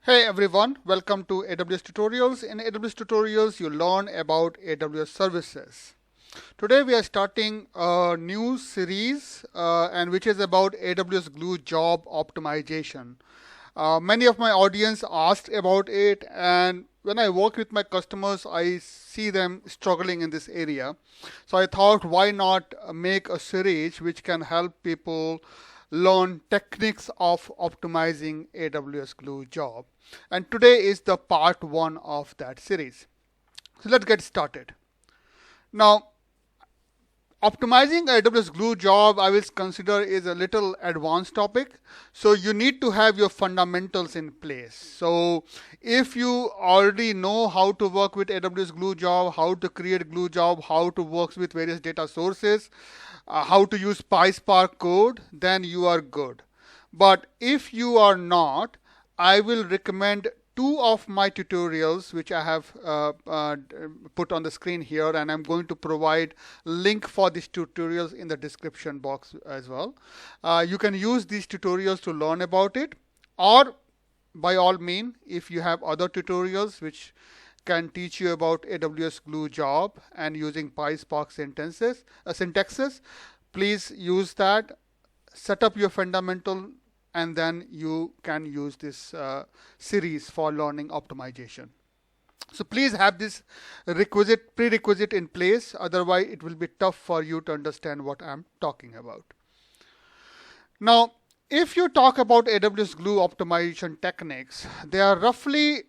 Hey everyone, welcome to AWS Tutorials. In AWS Tutorials, you learn about AWS services. Today we are starting a new series and which is about AWS Glue Job optimization. Many of my audience asked about it, and when I work with my customers, I see them struggling in this area. So I thought, why not make a series which can help people learn techniques of optimizing AWS Glue Job. And today is the part 1 of that series. So let's get started. Now, optimizing AWS Glue Job, I will consider is a little advanced topic. So you need to have your fundamentals in place. So if you already know how to work with AWS Glue Job, how to create Glue Job, how to work with various data sources, how to use PySpark code, then you are good. But if you are not, I will recommend two of my tutorials which I have put on the screen here, and I'm going to provide link for these tutorials in the description box as well. You can use these tutorials to learn about it, or by all means, if you have other tutorials which can teach you about AWS Glue Job and using PySpark syntaxes, please use that, set up your fundamental, and then you can use this series for learning optimization. So please have this prerequisite in place, otherwise it will be tough for you to understand what I'm talking about. Now, if you talk about AWS Glue optimization techniques, there are roughly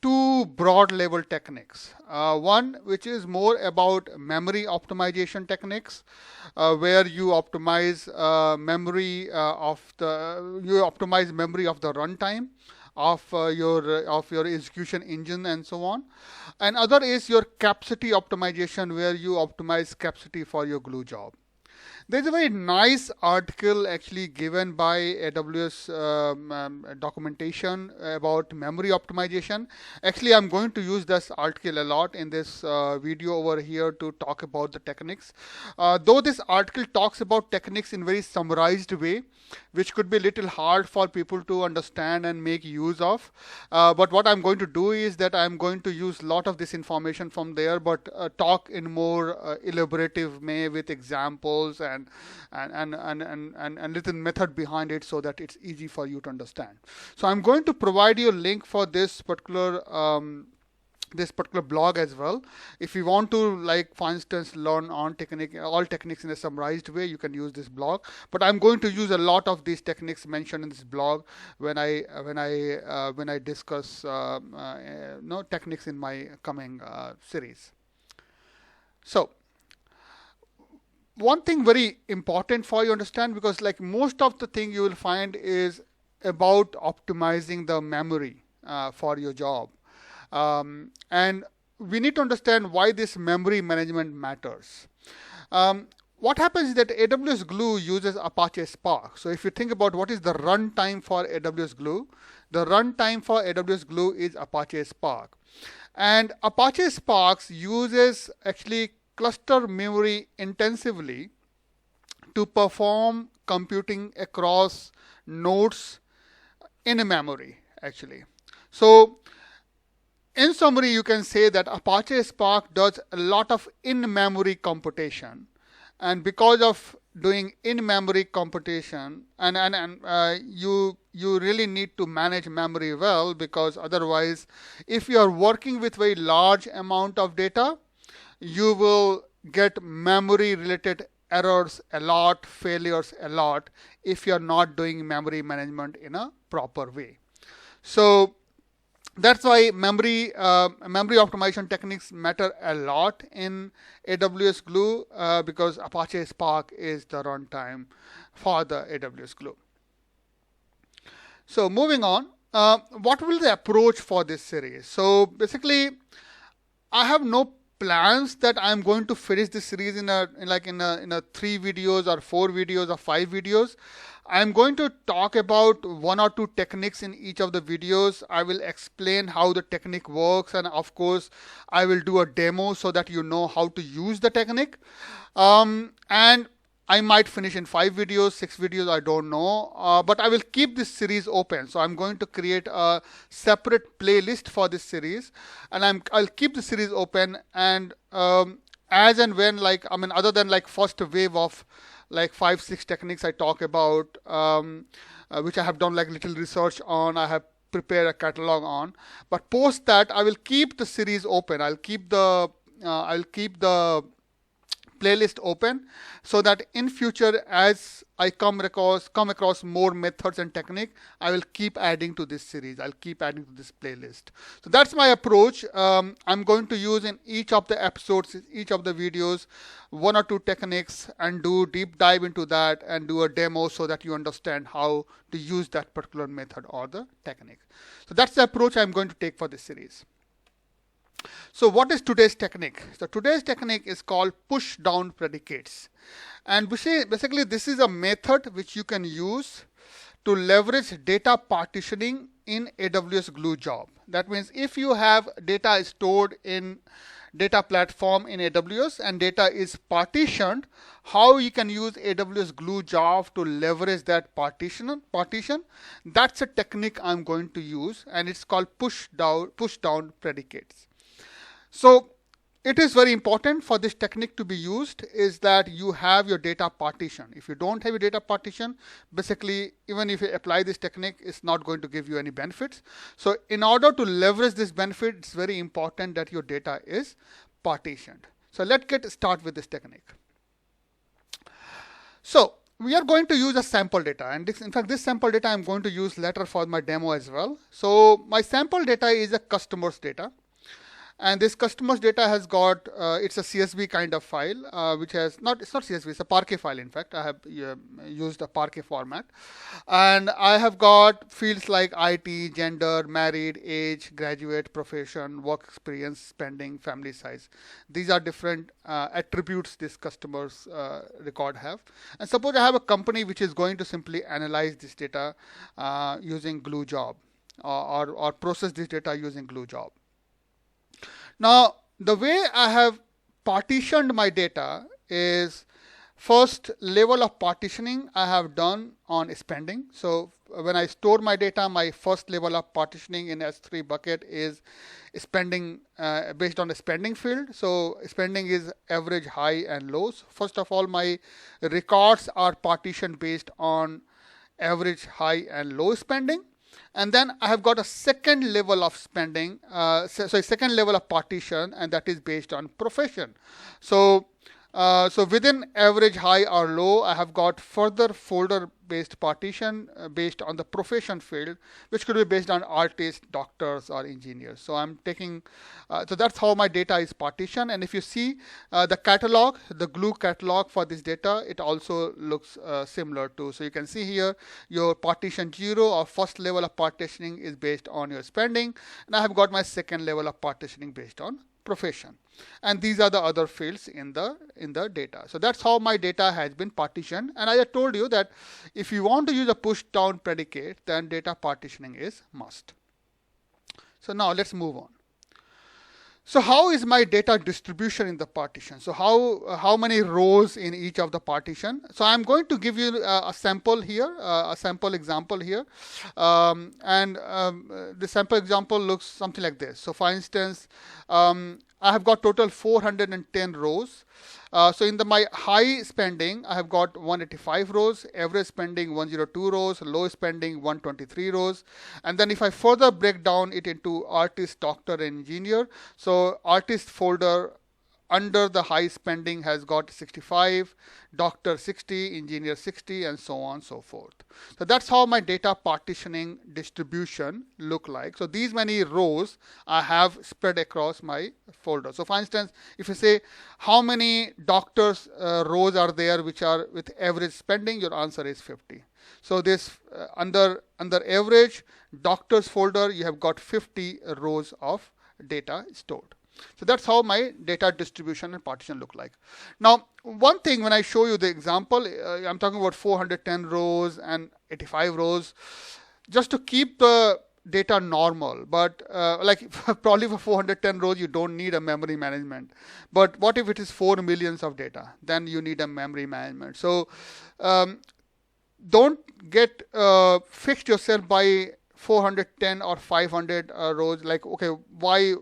two broad level techniques. One which is more about memory optimization techniques, where you optimize memory of the runtime of your execution engine and so on. And other is your capacity optimization, where you optimize capacity for your Glue job. There's a very nice article actually given by AWS documentation about memory optimization. Actually, I'm going to use this article a lot in this video over here to talk about the techniques. Though this article talks about techniques in very summarized way, which could be a little hard for people to understand and make use of. But what I'm going to do is that I'm going to use a lot of this information from there, but talk in more elaborative way with examples and little method behind it so that it's easy for you to understand. So I'm going to provide you a link for this particular blog as well. If you want to, like, for instance, learn on all techniques in a summarized way, you can use this blog. But I'm going to use a lot of these techniques mentioned in this blog when I discuss techniques in my coming series. So one thing very important for you to understand, because like most of the thing you will find is about optimizing the memory for your job. And we need to understand why this memory management matters. What happens is that AWS Glue uses Apache Spark. So if you think about what is the runtime for AWS Glue, the runtime for AWS Glue is Apache Spark. And Apache Spark uses actually cluster memory intensively to perform computing across nodes in a memory actually. So in summary, you can say that Apache Spark does a lot of in-memory computation, and because of doing in-memory computation, you really need to manage memory well, because otherwise, if you are working with very large amount of data, you will get memory-related errors a lot, failures a lot, if you are not doing memory management in a proper way. So that's why memory optimization techniques matter a lot in AWS Glue, because Apache Spark is the runtime for the AWS Glue. So moving on, what will the approach for this series? So basically, I have no plans that I'm going to finish this series in a 3 videos or 4 videos or 5 videos. I'm going to talk about 1 or 2 techniques in each of the videos. I will explain how the technique works, and of course I will do a demo so that you know how to use the technique. And I might finish in 5 videos, 6 videos, I don't know. But I will keep this series open. So I'm going to create a separate playlist for this series, and I'll keep the series open, and as and when, other than first wave of 5-6 techniques I talk about, which I have done little research on, I have prepared a catalog on. But post that, I will keep the series open. I'll keep the playlist open, so that in future, as I come across more methods and technique, I will keep adding to this series. I'll keep adding to this playlist. So that's my approach. I'm going to use in each of the episodes, each of the videos, 1 or 2 techniques, and do deep dive into that and do a demo so that you understand how to use that particular method or the technique. So that's the approach I'm going to take for this series. So what is today's technique? So today's technique is called Push Down Predicates. And basically this is a method which you can use to leverage data partitioning in AWS Glue Job. That means if you have data stored in data platform in AWS and data is partitioned, how you can use AWS Glue Job to leverage that partition. That's a technique I'm going to use, and it's called Push Down Predicates. So it is very important for this technique to be used is that you have your data partition. If you don't have your data partition, basically even if you apply this technique, it's not going to give you any benefits. So in order to leverage this benefit, it's very important that your data is partitioned. So let's get started with this technique. So we are going to use a sample data, and in fact this sample data I'm going to use later for my demo as well. So my sample data is a customer's data. And this customer's data has got, it's a CSV kind of file, which has it's not CSV, it's a Parquet file. In fact, I have used a Parquet format. And I have got fields like IT, gender, married, age, graduate, profession, work experience, spending, family size. These are different attributes this customer's record have. And suppose I have a company which is going to simply analyze this data using Glue Job, or process this data using Glue Job. Now, the way I have partitioned my data is first level of partitioning I have done on spending. So when I store my data, my first level of partitioning in S3 bucket is spending based on the spending field. So spending is average, high, and lows. First of all, my records are partitioned based on average, high, and low spending. And then I have got a second level of spending, second level of partition, and that is based on profession. So within average, high, or low, I have got further folder-based partition based on the profession field, which could be based on artists, doctors, or engineers. So I'm taking, so that's how my data is partitioned. And if you see the catalog, the Glue catalog for this data, it also looks similar to. So you can see here your partition 0 or first level of partitioning is based on your spending, and I have got my second level of partitioning based on profession, and these are the other fields in the data. So that's how my data has been partitioned. And I told you that if you want to use a push down predicate, then data partitioning is must. So now let's move on. So how is my data distribution in the partition? So how many rows in each of the partition? So I'm going to give you a sample here, a sample example here. The sample example looks something like this. So for instance, I have got total 410 rows. So in my high spending, I have got 185 rows, average spending 102 rows, low spending 123 rows. And then if I further break down it into artist, doctor, and engineer, so artist folder under the high spending has got 65, doctor 60, engineer 60, and so on and so forth. So that's how my data partitioning distribution look like. So these many rows I have spread across my folder. So for instance, if you say how many doctors rows are there which are with average spending, your answer is 50. So this under average doctors folder, you have got 50 rows of data stored. So that's how my data distribution and partition look like. Now, one thing when I show you the example, I'm talking about 410 rows and 85 rows. Just to keep the data normal, but like probably for 410 rows, you don't need a memory management. But what if it is 4 millions of data? Then you need a memory management. So don't get fixed yourself by 410 or 500 rows. Like, okay, why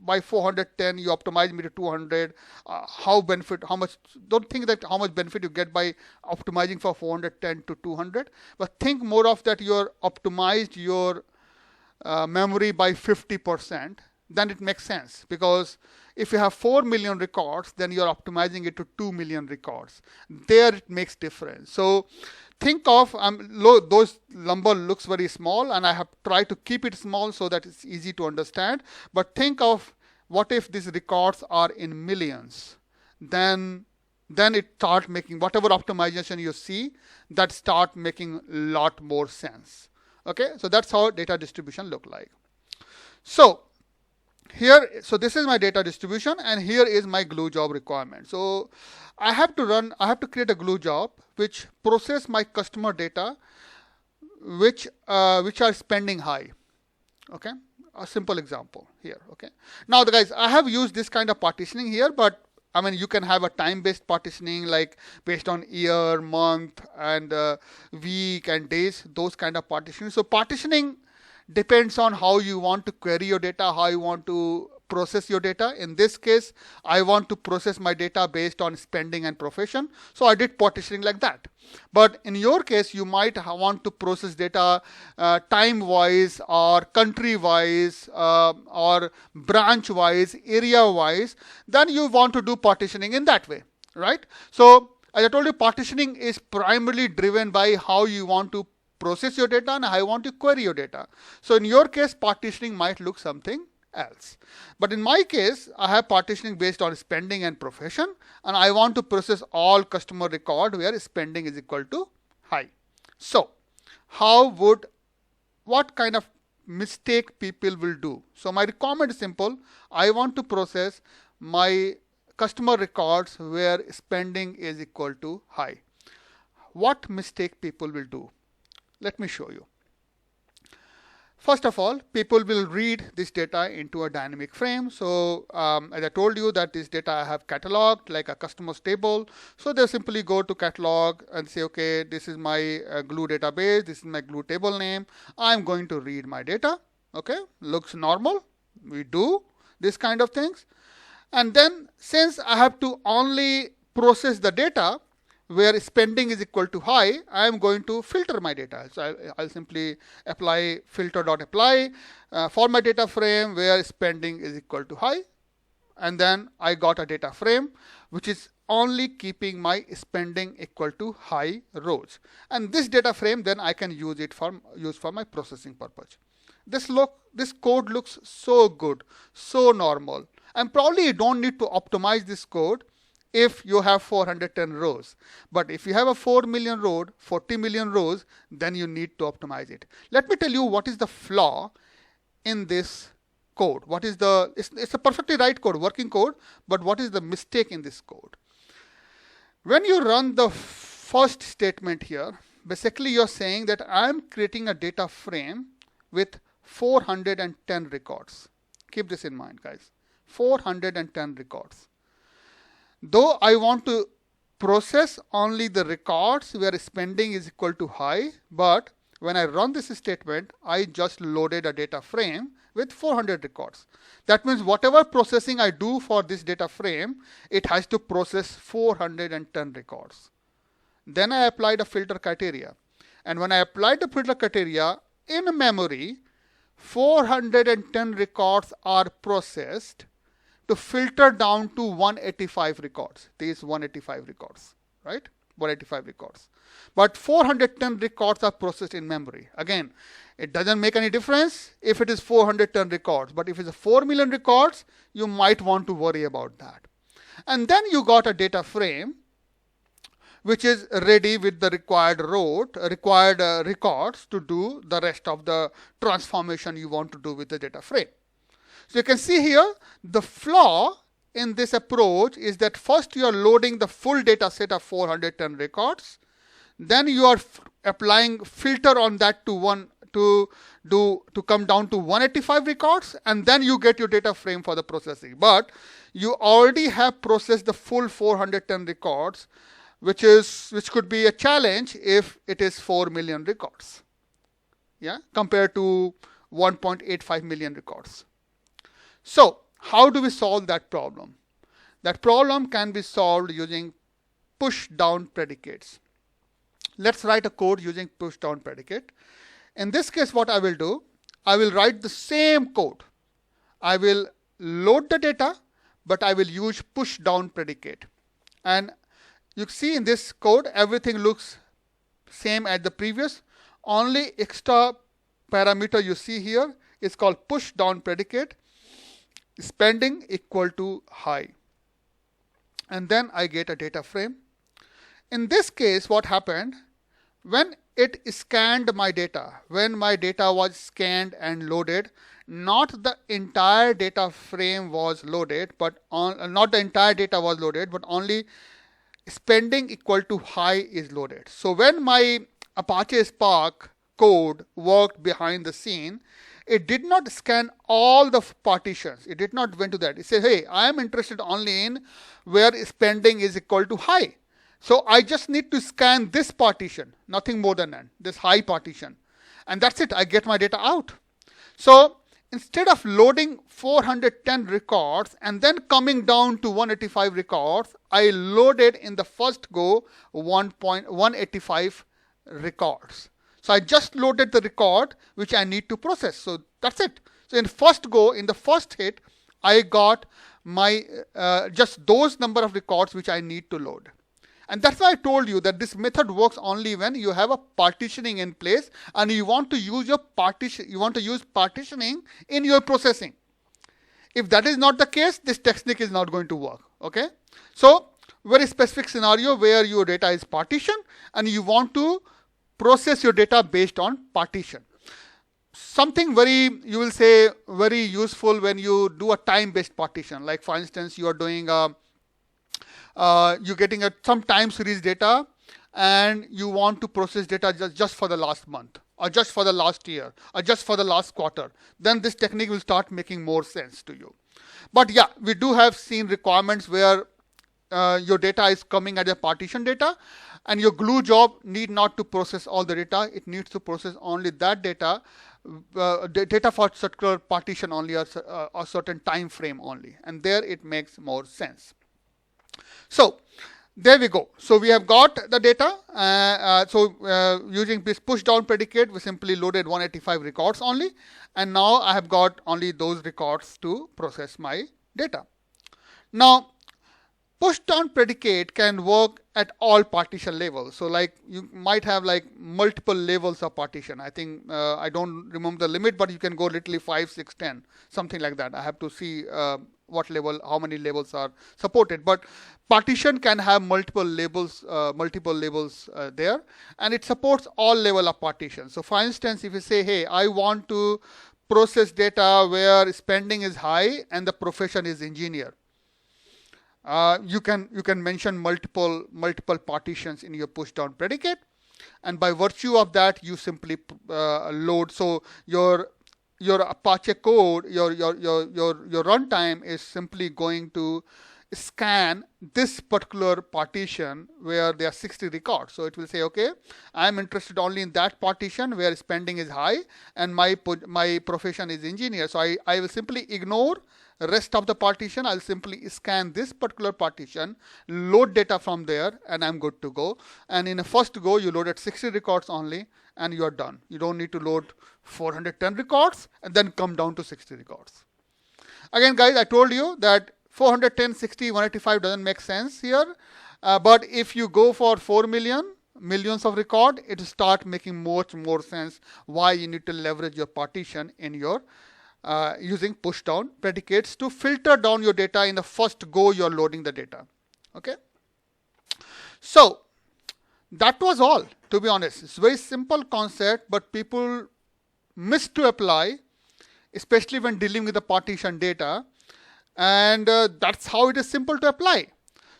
by 410 you optimize me to 200? How much? Don't think that how much benefit you get by optimizing for 410 to 200, but think more of that you're optimized your memory by 50%. Then it makes sense, because if you have 4 million records, then you're optimizing it to 2 million records. There it makes difference. So think of those number looks very small, and I have tried to keep it small so that it's easy to understand. But think of what if these records are in millions? Then it start making whatever optimization you see, that start making a lot more sense. Okay, so that's how data distribution look like. So this is my data distribution, and here is my glue job requirement. So I have to create a glue job which process my customer data which are spending high. Okay, a simple example here. Okay, now guys, I have used this kind of partitioning here, but I mean, you can have a time-based partitioning, like based on year, month, and week and days, those kind of partitioning. So partitioning depends on how you want to query your data, how you want to process your data. In this case, I want to process my data based on spending and profession. So I did partitioning like that. But in your case, you might want to process data time-wise or country-wise or branch-wise, area-wise. Then you want to do partitioning in that way, right? So as I told you, partitioning is primarily driven by how you want to process your data and how you want to query your data. So in your case, partitioning might look something else. But in my case, I have partitioning based on spending and profession, and I want to process all customer record where spending is equal to high. So what kind of mistake people will do? So my requirement is simple. I want to process my customer records where spending is equal to high. What mistake people will do? Let me show you. First of all, people will read this data into a dynamic frame. So as I told you that this data I have cataloged like a customers table. So they simply go to catalog and say, okay, this is my glue database. This is my glue table name. I'm going to read my data. Okay, looks normal. We do this kind of things. And then since I have to only process the data where spending is equal to high, I am going to filter my data. So I'll simply apply filter.apply for my data frame where spending is equal to high. And then I got a data frame which is only keeping my spending equal to high rows. And this data frame, then I can use it for my processing purpose. This code looks so good, so normal. And probably you don't need to optimize this code if you have 410 rows. But if you have a 4 million row, 40 million rows, then you need to optimize it. Let me tell you what is the flaw in this code. It's a perfectly right code, working code, but what is the mistake in this code? When you run the first statement here, basically you're saying that I'm creating a data frame with 410 records. Keep this in mind, guys. 410 records. Though I want to process only the records where spending is equal to high, but when I run this statement, I just loaded a data frame with 400 records. That means whatever processing I do for this data frame, it has to process 410 records. Then I applied a filter criteria. And when I applied the filter criteria, in memory, 410 records are processed to filter down to 185 records. These 185 records, right? 185 records. But 410 records are processed in memory. Again, it doesn't make any difference if it is 410 records. But if it's a 4 million records, you might want to worry about that. And then you got a data frame which is ready with the required records to do the rest of the transformation you want to do with the data frame. So you can see here, the flaw in this approach is that first you are loading the full data set of 410 records. Then you are applying filter on that to to come down to 185 records, and then you get your data frame for the processing. But you already have processed the full 410 records, which could be a challenge if it is 4 million records, yeah, compared to 1.85 million records. So how do we solve that problem? That problem can be solved using push down predicates. Let's write a code using push down predicate. In this case, what I will do, I will write the same code. I will load the data, but I will use push down predicate. And you see in this code, everything looks same as the previous. Only extra parameter you see here is called push down predicate, spending equal to high. And then I get a data frame. In this case, what happened, when it scanned my data, when my data was scanned and loaded, not the entire data frame was loaded, but not the entire data was loaded, but only spending equal to high is loaded. So when my Apache Spark code worked behind the scene, it did not scan all the partitions. It did not went to that. It said, hey, I am interested only in where spending is equal to high. So I just need to scan this partition, nothing more than that, this high partition. And that's it, I get my data out. So instead of loading 410 records and then coming down to 185 records, I loaded in the first go 185 records. So I just loaded the record which I need to process. So that's it. So in first go, in the first hit, I got my just those number of records which I need to load. And that's why I told you that this method works only when you have a partitioning in place and you want to use your partitioning in your processing. If that is not the case, this technique is not going to work. Okay. So very specific scenario where your data is partitioned and you want to process your data based on partition. Something you will say very useful when you do a time-based partition. Like for instance, you are doing you're getting some time series data and you want to process data just for the last month or just for the last year or just for the last quarter. Then this technique will start making more sense to you. But yeah, we do have seen requirements where your data is coming as a partition data and your glue job need not to process all the data. It needs to process only that data, data for particular partition only or a certain time frame only. And there it makes more sense. So there we go. So we have got the data. Using this push down predicate, we simply loaded 185 records only. And now I have got only those records to process my data. Now, push down predicate can work at all partition levels. So like you might have like multiple levels of partition. I think I don't remember the limit, but you can go literally 5, 6, 10, something like that. I have to see what level, how many levels are supported. But partition can have multiple levels there, and it supports all level of partition. So for instance, if you say, hey, I want to process data where spending is high and the profession is engineer. You can mention multiple partitions in your push down predicate, and by virtue of that you simply load. So your Apache code, your runtime is simply going to scan this particular partition where there are 60 records. So it will say, okay, I am interested only in that partition where spending is high and my profession is engineer. So I will simply ignore rest of the partition. I'll simply scan this particular partition, load data from there, and I'm good to go. And in a first go, you loaded 60 records only, and you are done. You don't need to load 410 records and then come down to 60 records. Again, guys, I told you that 410, 60, 185 doesn't make sense here. But if you go for 4 millions of record, it will start making much more sense why you need to leverage your partition in your using push down predicates to filter down your data in the first go you're loading the data. Okay. So that was all, to be honest. It's a very simple concept, but people miss to apply, especially when dealing with the partition data. And that's how it is simple to apply.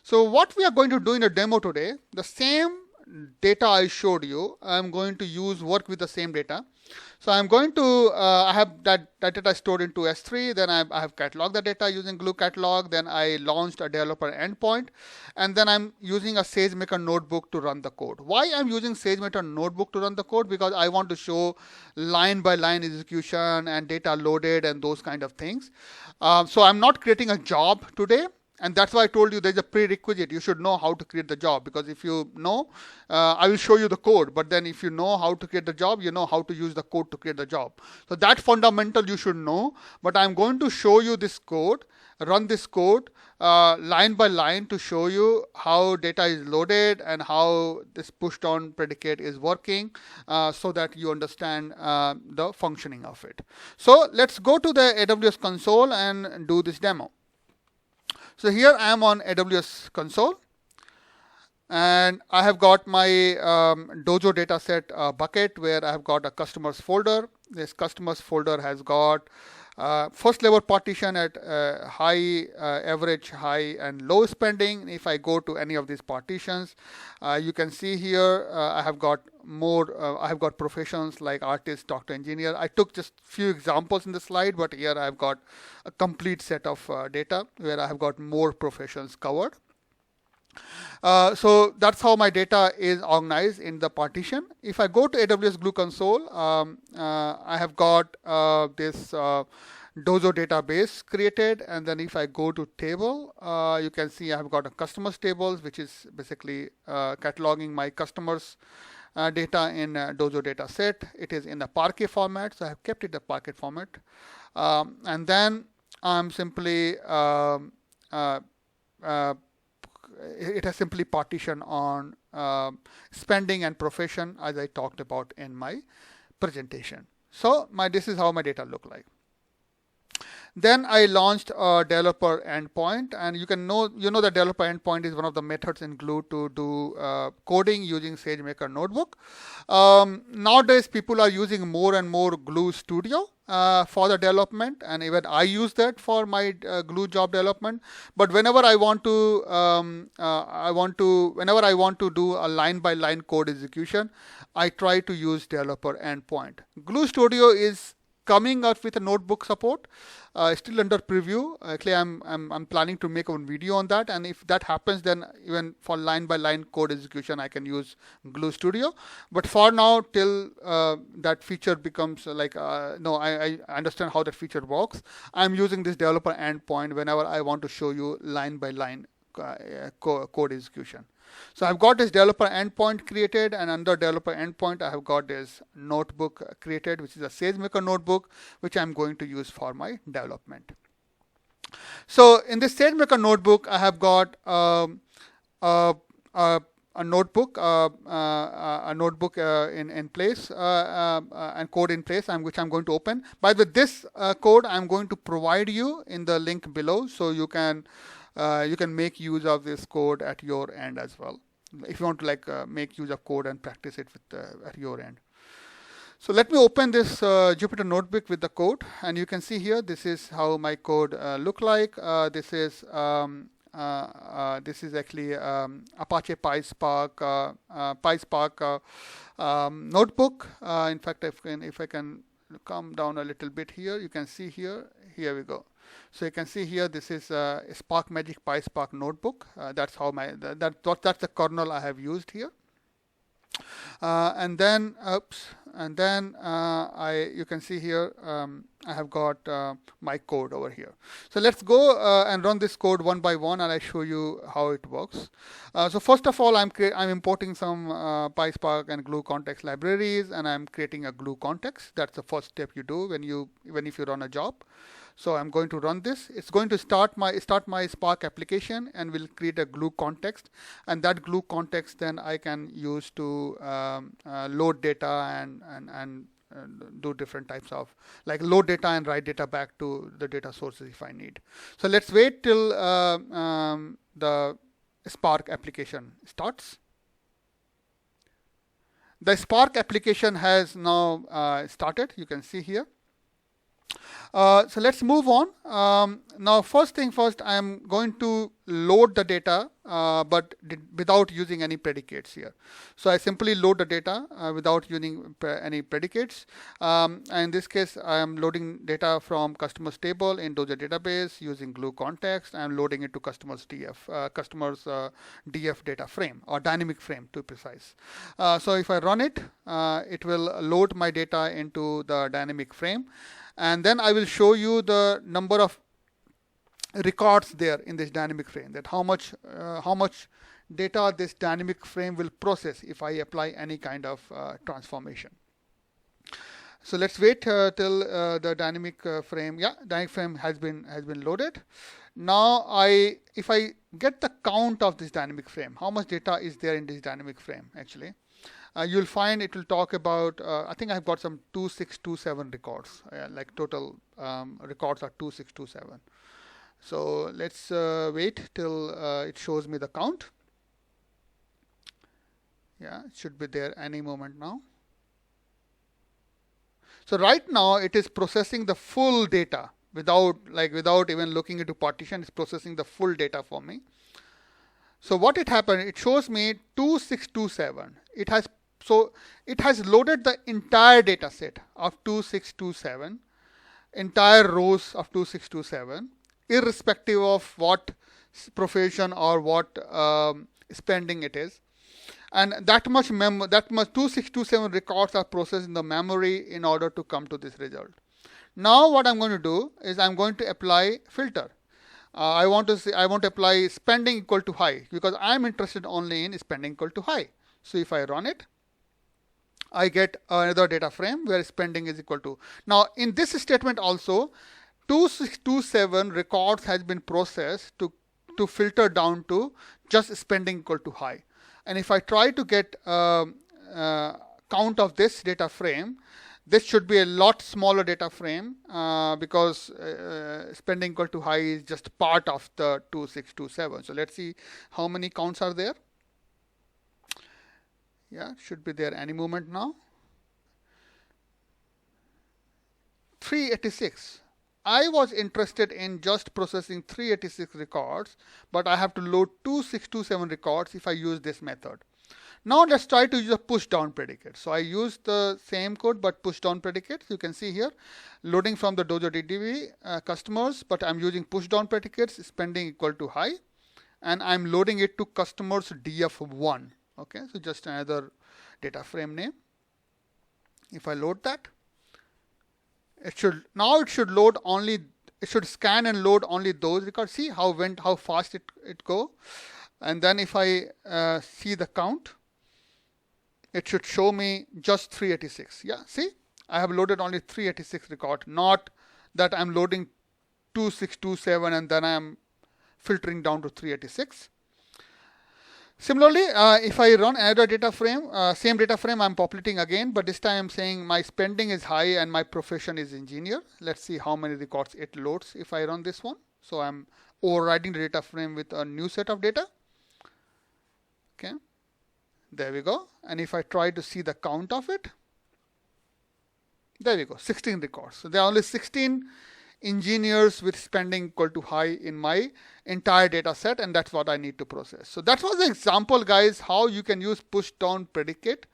So what we are going to do in a demo today, the same data I showed you, I'm going to work with the same data. So I'm going to, I have that data stored into S3, then I have cataloged the data using Glue catalog, then I launched a developer endpoint, and then I'm using a SageMaker notebook to run the code. Why I'm using SageMaker notebook to run the code? Because I want to show line by line execution and data loaded and those kind of things. So I'm not creating a job today. And that's why I told you there's a prerequisite. You should know how to create the job, because if you know, I will show you the code. But then if you know how to create the job, you know how to use the code to create the job. So that fundamental you should know. But I'm going to show you this code, run this code line by line to show you how data is loaded and how this push down predicate is working, so that you understand the functioning of it. So let's go to the AWS console and do this demo. So here I am on AWS console, and I have got my Dojo dataset bucket where I have got a customers folder. This customers folder has got first level partition at high, average, high, and low spending. If I go to any of these partitions, you can see here I have got more. I have got professions like artist, doctor, engineer. I took just few examples in the slide, but here I have got a complete set of data where I have got more professions covered. So that's how my data is organized in the partition. If I go to AWS Glue console, I have got this Dojo database created, and then if I go to table, you can see I have got a customers tables, which is basically cataloging my customers data in Dojo data set. It is in the Parquet format, so I have kept it the Parquet format. And then I'm simply it has simply partition on spending and profession, as I talked about in my presentation. So this is how my data look like. Then I launched a developer endpoint, and you know the developer endpoint is one of the methods in Glue to do coding using SageMaker notebook. Nowadays, people are using more and more Glue Studio for the development, and even I use that for my Glue job development. But whenever I want to, whenever I want to do a line-by-line code execution, I try to use developer endpoint. Glue Studio is coming out with a notebook support, still under preview. Actually, I'm planning to make a video on that, and if that happens, then even for line-by-line code execution, I can use Glue Studio. But for now, till that feature becomes like no, I understand how that feature works. I'm using this developer endpoint whenever I want to show you line-by-line code execution. So I've got this developer endpoint created, and under developer endpoint, I have got this notebook created, which is a SageMaker notebook, which I'm going to use for my development. So in this SageMaker notebook, I have got a notebook, in place, and code in place, which I'm going to open. By the way, this code I'm going to provide you in the link below, so you can make use of this code at your end as well, if you want to make use of code and practice it with at your end. So let me open this Jupyter notebook with the code, and you can see here this is how my code look like. This is actually Apache PySpark notebook. In fact, if I can come down a little bit here, you can see here we go. So you can see here, this is Spark Magic PySpark notebook. That's how that's the kernel I have used here. And then you can see here I have got my code over here. So let's go and run this code one by one, and I show you how it works. So first of all, I'm importing some PySpark and Glue context libraries, and I'm creating a Glue context. That's the first step you do if you run a job. So I'm going to run this. It's going to start my Spark application, and will create a Glue context, and that Glue context then I can use to load data and do different types of, like load data and write data back to the data sources if I need. So let's wait till the Spark application starts. The Spark application has now started. You can see here. So let's move on. Now, first thing first, I'm going to load the data, but without using any predicates here. So I simply load the data without using any predicates. In this case, I am loading data from customers table in Dojo database using Glue context. I'm loading it to customers DF data frame, or dynamic frame to be precise. So if I run it, it will load my data into the dynamic frame. And then I will show you the number of records there in this dynamic frame, that how much data this dynamic frame will process if I apply any kind of transformation. So let's wait till the dynamic frame. Yeah, dynamic frame has been loaded. Now if I get the count of this dynamic frame, how much data is there in this dynamic frame actually? You'll find it will talk about, I think I've got some 2627 records, like total records are 2627. So let's wait till it shows me the count. Yeah, it should be there any moment now. So right now it is processing the full data without even looking into partition. It's processing the full data for me. So what it happened, it shows me 2627. It has loaded the entire data set of 2627, entire rows of 2627, irrespective of what profession or what spending it is. And that much 2627 records are processed in the memory in order to come to this result. Now what I'm going to do is I'm going to apply filter. I want to apply spending equal to high, because I'm interested only in spending equal to high. So if I run it, I get another data frame where spending is equal to. Now in this statement also, 2627 records has been processed to filter down to just spending equal to high. And if I try to get count of this data frame, this should be a lot smaller data frame because spending equal to high is just part of the 2627. So let's see how many counts are there. Yeah, should be there any moment now. 386. I was interested in just processing 386 records, but I have to load 2627 records if I use this method. Now let's try to use a push down predicate. So I use the same code but push down predicate. You can see here loading from the Dojo DDB customers, but I'm using push down predicates, spending equal to high, and I'm loading it to customers DF1. Okay, so just another data frame name. If I load that, it should load only, it should scan and load only those records. See how fast it go. And then if I see the count, it should show me just 386. Yeah, see, I have loaded only 386 record, not that I'm loading 2627 and then I'm filtering down to 386. Similarly, if I run another data frame, same data frame I'm populating again, but this time I'm saying my spending is high and my profession is engineer. Let's see how many records it loads if I run this one. So I'm overriding the data frame with a new set of data. Okay, there we go. And if I try to see the count of it, there we go, 16 records. So there are only 16 engineers with spending equal to high in my entire data set, and that's what I need to process. So that was the example, guys, how you can use push down predicate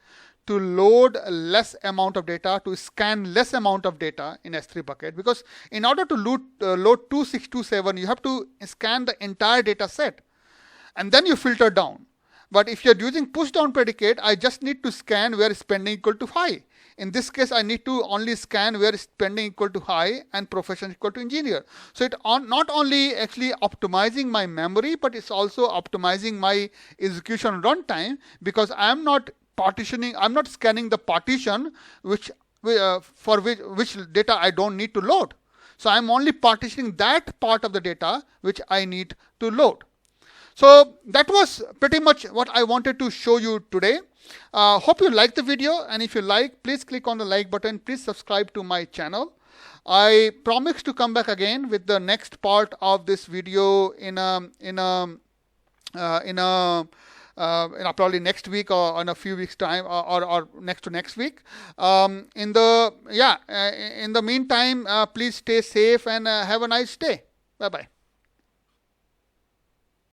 to load less amount of data, to scan less amount of data in S3 bucket, because in order to load 2627, you have to scan the entire data set and then you filter down. But if you're using push down predicate, I just need to scan where spending equal to high. In this case, I need to only scan where spending equal to high and profession equal to engineer. So it not only actually optimizing my memory, but it's also optimizing my execution runtime, because I'm not partitioning, I'm not scanning the partition which data I don't need to load. So I'm only partitioning that part of the data which I need to load. So that was pretty much what I wanted to show you today. Hope you liked the video, and if you like, please click on the like button. Please subscribe to my channel. I promise to come back again with the next part of this video in a probably next week or in a few weeks time, or next to next week. In the meantime, please stay safe and have a nice day. Bye bye.